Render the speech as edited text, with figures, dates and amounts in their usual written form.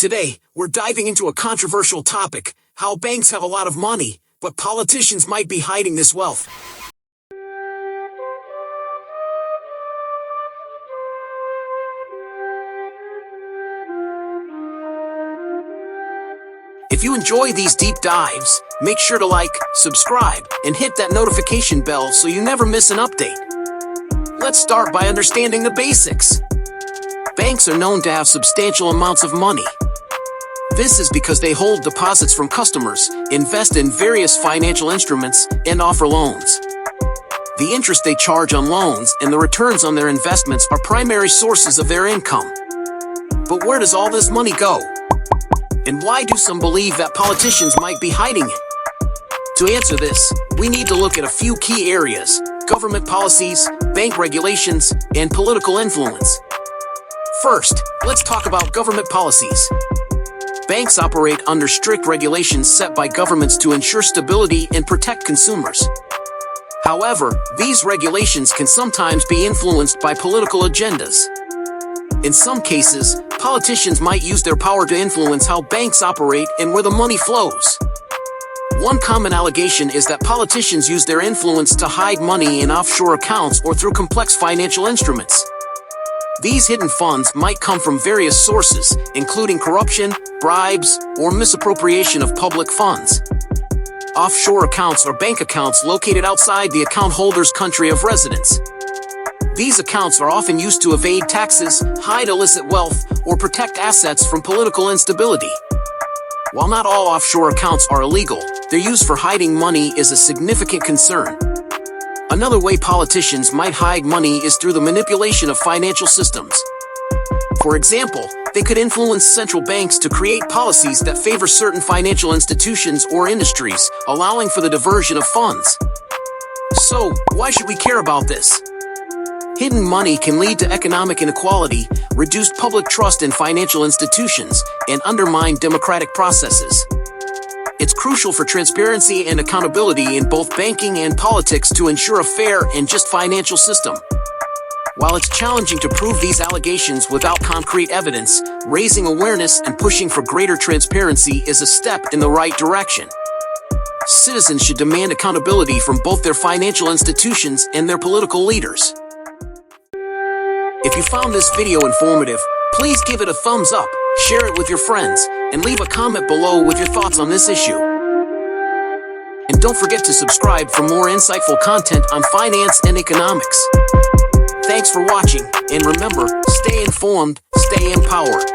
Today, we're diving into a controversial topic: how banks have a lot of money, but politicians might be hiding this wealth. If you enjoy these deep dives, make sure to like, subscribe, and hit that notification bell so you never miss an update. Let's start by understanding the basics. Banks are known to have substantial amounts of money. This is because they hold deposits from customers, invest in various financial instruments, and offer loans. The interest they charge on loans and the returns on their investments are primary sources of their income. But where does all this money go? And why do some believe that politicians might be hiding it? To answer this, we need to look at a few key areas: government policies, bank regulations, and political influence. First, let's talk about government policies. Banks operate under strict regulations set by governments to ensure stability and protect consumers. However, these regulations can sometimes be influenced by political agendas. In some cases, politicians might use their power to influence how banks operate and where the money flows. One common allegation is that politicians use their influence to hide money in offshore accounts or through complex financial instruments. These hidden funds might come from various sources, including corruption, bribes, or misappropriation of public funds. Offshore accounts are bank accounts located outside the account holder's country of residence. These accounts are often used to evade taxes, hide illicit wealth, or protect assets from political instability. While not all offshore accounts are illegal, their use for hiding money is a significant concern. Another way politicians might hide money is through the manipulation of financial systems. For example, they could influence central banks to create policies that favor certain financial institutions or industries, allowing for the diversion of funds. So, why should we care about this? Hidden money can lead to economic inequality, reduce public trust in financial institutions, and undermine democratic processes. It's crucial for transparency and accountability in both banking and politics to ensure a fair and just financial system. While it's challenging to prove these allegations without concrete evidence, raising awareness and pushing for greater transparency is a step in the right direction. Citizens should demand accountability from both their financial institutions and their political leaders. If you found this video informative, please give it a thumbs up, share it with your friends, and leave a comment below with your thoughts on this issue. And don't forget to subscribe for more insightful content on finance and economics. Thanks for watching, and remember, stay informed, stay empowered.